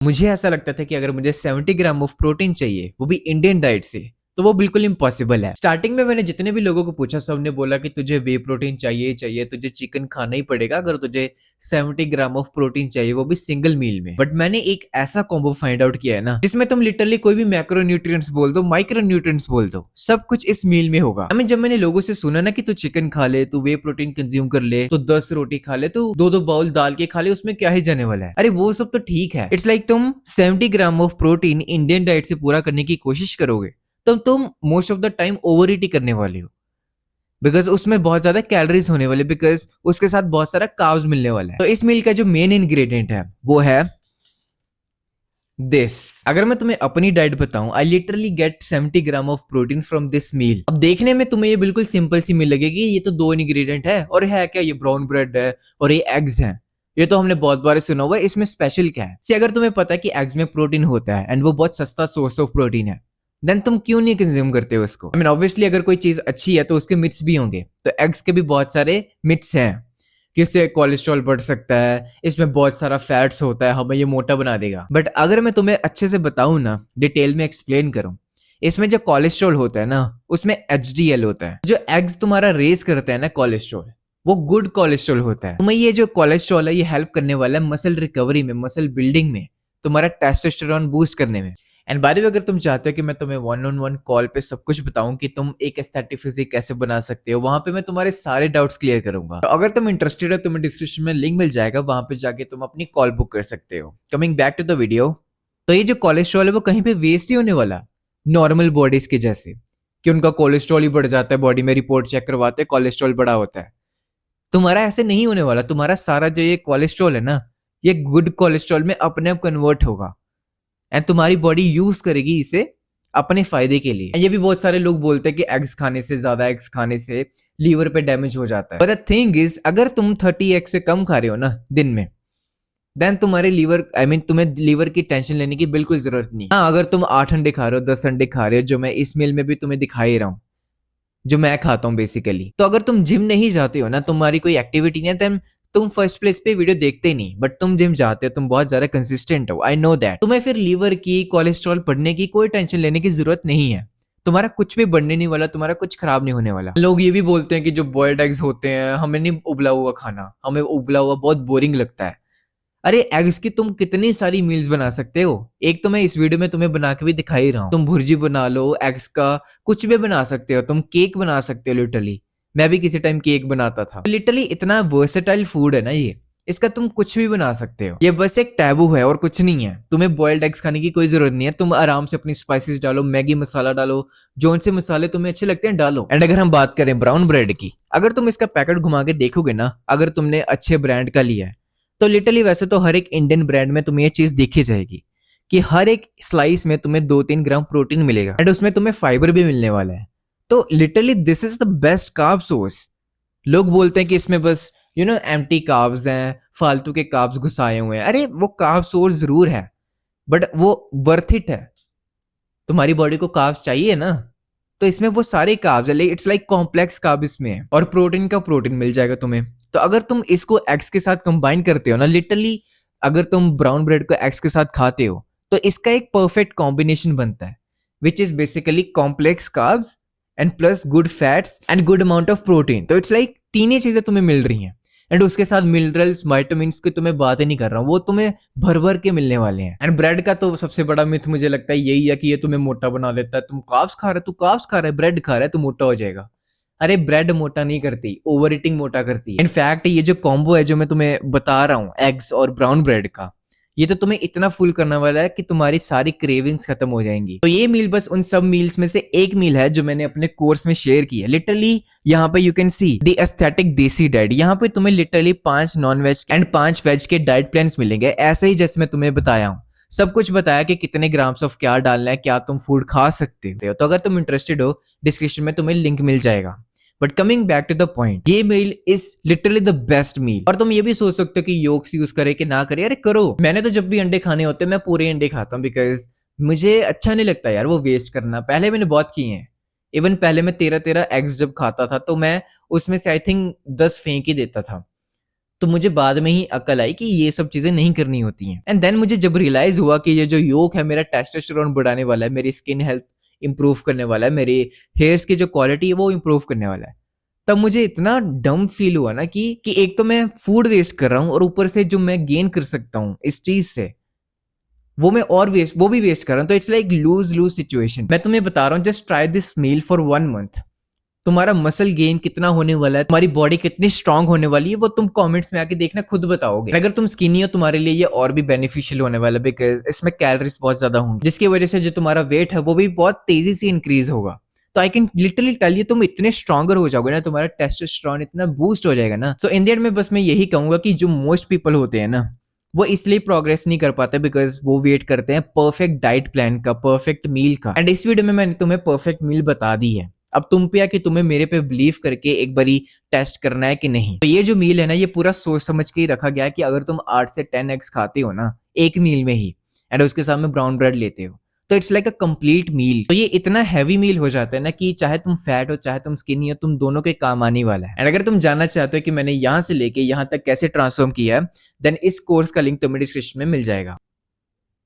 मुझे ऐसा लगता था कि अगर मुझे 70 ग्राम ऑफ प्रोटीन चाहिए, वो भी इंडियन डाइट से, तो वो बिल्कुल इम्पॉसिबल है। स्टार्टिंग में मैंने जितने भी लोगों को पूछा, सबने बोला कि तुझे वे प्रोटीन चाहिए चाहिए, तुझे चिकन खाना ही पड़ेगा अगर तुझे 70 ग्राम ऑफ प्रोटीन चाहिए, वो भी सिंगल मील में। बट मैंने एक ऐसा कॉम्बो फाइंड आउट किया है ना, जिसमें तुम लिटरली कोई भी मैक्रो न्यूट्रिएंट्स बोल दो, माइक्रो न्यूट्रिएंट्स बोल दो, सब कुछ इस मील में होगा। जब मैंने लोगों से सुना ना कि तू चिकन खा ले, तू वे प्रोटीन कंज्यूम कर ले, तो 10 रोटी खा ले, तो 2-2 बाउल दाल के खा ले, उसमें क्या ही जाने वाला है। अरे वो सब तो ठीक है, इट्स लाइक तुम 70 gram of protein Indian diet से पूरा करने की कोशिश करोगे तो तुम most of the time over ईट करने वाले हो, बिकॉज उसमें बहुत ज्यादा कैलोरीज होने वाले, बिकॉज उसके साथ बहुत सारा कार्ब्स मिलने वाला है। तो इस मील का जो मेन इंग्रेडिएंट है वो है दिस। अगर मैं तुम्हें अपनी डाइट बताऊं, I literally get 70 gram of protein from this meal. अब देखने में तुम्हें ये बिल्कुल सिंपल सी मील लगेगी, ये तो 2 इंग्रेडिएंट है और है क्या, ये ब्राउन ब्रेड है और ये एग्स हैं। ये तो हमने बहुत बार सुना हुआ है, इसमें स्पेशल क्या है? अगर तुम्हें पता है कि एग्स में प्रोटीन होता है एंड वो बहुत सस्ता सोर्स ऑफ प्रोटीन है, देन तुम क्यों नहीं कंज्यूम करते हो उसको? ऑब्वियसली अगर कोई चीज अच्छी है तो उसके मिथ्स भी होंगे, तो एग्स के भी बहुत सारे मिथ्स हैं कि इससे कोलेस्ट्रॉल बढ़ सकता है, इसमें बहुत सारा फैट्स होता है, हमें ये मोटा बना देगा। बट अगर मैं तुम्हें अच्छे से बताऊं ना, डिटेल में एक्सप्लेन करूं, इसमें जो कोलेस्ट्रॉल होता है ना, उसमें HDL होता है। जो एग्स तुम्हारा रेस करता है ना कोलेस्ट्रॉल, वो गुड कोलेस्ट्रॉल होता है। तुम्हें ये जो कोलेस्ट्रॉल है, ये हेल्प करने वाला है मसल रिकवरी में, मसल बिल्डिंग में, तुम्हारा टेस्टोस्टेरोन बूस्ट करने में। एंड बाय द वे, अगर तुम चाहते हो कि मैं तुम्हें 1-on-1 कॉल पे सब कुछ बताऊं कि तुम एक एस्थेटिक फिजिक कैसे बना सकते हो, वहां पे मैं तुम्हारे सारे डाउट्स क्लियर करूंगा। तो अगर तुम इंटरेस्टेड हो, तुम्हें डिस्क्रिप्शन में लिंक मिल जाएगा, वहां पे जाके तुम अपनी कॉल बुक कर सकते हो। Coming back to the video, तो ये जो कोलेस्ट्रॉल है वो कहीं पे वेस्ट नहीं होने वाला नॉर्मल बॉडीज के जैसे, कि उनका कोलेस्ट्रॉल ही बढ़ जाता है, बॉडी में रिपोर्ट चेक करवाते हैं कोलेस्ट्रॉल बढ़ा होता है। तुम्हारा ऐसे नहीं होने वाला। तुम्हारा सारा जो ये कोलेस्ट्रॉल है ना, ये गुड कोलेस्ट्रॉल में अपने आप कन्वर्ट होगा एंड तुम्हारी बॉडी यूज करेगी इसे अपने फायदे के लिए। ये भी बहुत सारे लोग बोलते हैं कि एग्स खाने से, ज्यादा एग्स खाने से लीवर पे डैमेज हो जाता है। बट द थिंग इज, अगर तुम 30 एग्स से कम खा रहे हो ना दिन में, देन तुम्हारे लीवर, तुम्हें लीवर की टेंशन लेने की बिल्कुल जरूरत नहीं। हाँ, अगर तुम 8 अंडे खा रहे हो, 10 अंडे खा रहे हो, जो मैं इस मील में भी तुम्हें दिखा ही रहा हूँ, जो मैं खाता हूँ बेसिकली, तो अगर तुम जिम नहीं जाते हो ना, तुम्हारी कोई एक्टिविटी नहीं है, देन तुम फर्स्ट प्लेस पे वीडियो देखते ही नहीं। बट तुम जिम जाते हो, तुम बहुत ज्यादा कंसिस्टेंट हो, आई नो दैट। तुम्हें फिर लीवर की, कोलेस्ट्रॉल बढ़ने की कोई टेंशन लेने की जरूरत नहीं है। तुम्हारा कुछ भी बढ़ने नहीं वाला, तुम्हारा कुछ खराब नहीं होने वाला। लोग ये भी बोलते हैं कि जो बॉइल्ड एग्स होते हैं, हमें नहीं उबला हुआ खाना, हमें उबला हुआ बहुत बोरिंग लगता है। अरे एग्स की तुम कितनी सारी मील्स बना सकते हो। एक तो मैं इस वीडियो में तुम्हें बना के भी दिखा ही रहा हूँ। तुम भुर्जी बना लो एग्स का, कुछ भी बना सकते हो, तुम केक बना सकते हो लिटरली। मैं भी किसी टाइम केक बनाता था। लिटरली इतना वर्सेटाइल फूड है ना ये, इसका तुम कुछ भी बना सकते हो। ये बस एक टैबू है और कुछ नहीं है। तुम्हें बॉइल्ड एग्स खाने की कोई जरूरत नहीं है। तुम आराम से अपनी स्पाइसेस डालो, मैगी मसाला डालो, जोन से मसाले तुम्हें अच्छे लगते हैं डालो। एंड अगर हम बात करें ब्राउन ब्रेड की, अगर तुम इसका पैकेट घुमा के देखोगे ना, अगर तुमने अच्छे ब्रांड का लिया है, तो लिटरली वैसे तो हर एक इंडियन ब्रांड में तुम्हें ये चीज दिखी जाएगी कि हर एक स्लाइस में तुम्हें 2-3 ग्राम प्रोटीन मिलेगा एंड उसमें तुम्हें फाइबर भी मिलने वाला है। तो literally this is the best carb source. लोग बोलते हैं कि इसमें बस एम्प्टी कार्ब्स हैं, फालतू के कार्ब्स घुसाए हुए हैं। अरे वो कार्ब सोर्स जरूर है, बट वो वर्थ इट है। तुम्हारी बॉडी को कार्ब्स चाहिए ना, तो इसमें वो सारे कार्ब्स है। इट्स लाइक कॉम्प्लेक्स कार्ब इसमें है और प्रोटीन का प्रोटीन मिल जाएगा तुम्हें। तो अगर तुम इसको एग्स के साथ कंबाइन करते हो ना, लिटरली अगर तुम ब्राउन ब्रेड को एग्स के साथ खाते हो, तो इसका एक परफेक्ट कॉम्बिनेशन बनता है, which is basically complex carbs and plus good fats and good amount of protein. तो इट्स लाइक तीन ही चीजें तुम्हें मिल रही हैं एंड उसके साथ मिनरल्स, विटामिन्स की तुम्हें बात ही नहीं कर रहा हूँ, वो तुम्हें भर भर के मिलने वाले हैं। एंड ब्रेड का तो सबसे बड़ा मिथ मुझे लगता है यही है कि ये तुम्हें मोटा बना लेता है। तुम कार्ब्स खा रहे हो, तू कार्ब्स खा रहा है, ब्रेड खा रहा है, तू मोटा हो जाएगा। अरे ब्रेड मोटा नहीं करती, ओवर ईटिंग मोटा करती है। इनफैक्ट ये जो कॉम्बो है जो मैं तुम्हें बता रहा हूँ एग्स और ब्राउन ब्रेड का, ये तो तुम्हें इतना फुल करने वाला है कि तुम्हारी सारी क्रेविंग्स खत्म हो जाएंगी। तो ये मील बस उन सब मील्स में से एक मील है जो मैंने अपने कोर्स में शेयर की है। लिटरली यहाँ पे you can see the aesthetic देसी डाइट। यहाँ पे तुम्हें literally 5 non veg and 5 veg के डाइट प्लान्स मिलेंगे, ऐसे ही जैसे मैं तुम्हें बताया हूँ। सब कुछ बताया कि कितने ग्राम्स ऑफ क्या डालना है, क्या तुम फूड खा सकते हो। तो अगर तुम इंटरेस्टेड हो, डिस्क्रिप्शन में तुम्हें लिंक मिल जाएगा। But coming back to the point, ये meal is literally the best meal. और तुम ये भी सोच सकते हो कि योक्स यूज करे कि ना करे। अरे करो। मैंने तो जब भी अंडे खाने होते हैं मैं पूरे अंडे खाता हूँ, बिकॉज मुझे अच्छा नहीं लगता यार वो वेस्ट करना। पहले मैंने बहुत किए हैं। इवन पहले मैं 13 एग्स जब खाता था तो मैं उसमें से आई थिंक 10 फेंक ही देता था। तो मुझे बाद में ही अकल आई कि ये सब चीजें नहीं करनी होती हैं। एंड देन मुझे जब रियलाइज हुआ कि ये जो योग है मेरा टेस्टोस्टेरोन बढ़ाने वाला है, मेरी स्किन हेल्थ इंप्रूव करने वाला है, मेरे हेयर्स की जो क्वालिटी है वो इंप्रूव करने वाला है, तब मुझे इतना डम फील हुआ ना कि एक तो मैं फूड वेस्ट कर रहा हूँ और ऊपर से जो मैं गेन कर सकता हूँ इस चीज से वो भी वेस्ट कर रहा हूँ। तो it's like lose lose situation. मैं तुम्हें बता रहा हूँ, just try this meal for 1 month. तुम्हारा मसल गेन कितना होने वाला है, तुम्हारी बॉडी कितनी स्ट्रांग होने वाली है, वो तुम कमेंट्स में आके देखना, खुद बताओगे। अगर तुम स्किनी हो तुम्हारे लिए ये और भी बेनिफिशियल होने वाला है, बिकॉज इसमें कैलोरीज बहुत ज्यादा होंगी, जिसकी वजह से जो तुम्हारा वेट है वो भी बहुत तेजी से इंक्रीज होगा। तो I can literally tell you, तुम इतने स्ट्रॉन्गर हो जाओगे ना, तुम्हारा टेस्टोस्टेरोन इतना बूस्ट हो जाएगा ना। सो इन द एंड में बस मैं यही कहूंगा कि जो मोस्ट पीपल होते हैं ना, वो इसलिए प्रोग्रेस नहीं कर पाते बिकॉज वो वेट करते हैं परफेक्ट डाइट प्लान का, परफेक्ट मील का। एंड इस वीडियो में मैंने तुम्हें परफेक्ट मील बता दी है। अब तुम पे कि तुम्हें मेरे पे बिलीव करके एक बारी टेस्ट करना है कि नहीं। तो ये जो मील है ना, ये पूरा सोच समझ के ही रखा गया है कि अगर तुम 8 से 10 एग्स खाते हो ना एक मील में ही, एंड उसके साथ में ब्राउन ब्रेड लेते हो, तो it's like a complete meal. तो ये इतना हैवी मील हो जाता है ना कि चाहे तुम फैट हो चाहे तुम स्किनी हो, तुम दोनों के काम आने वाला है। एंड अगर तुम जानना चाहते हो कि मैंने यहाँ से लेके यहाँ तक कैसे ट्रांसफॉर्म किया है, देन इस कोर्स का लिंक तुम्हें डिस्क्रिप्शन में मिल जाएगा।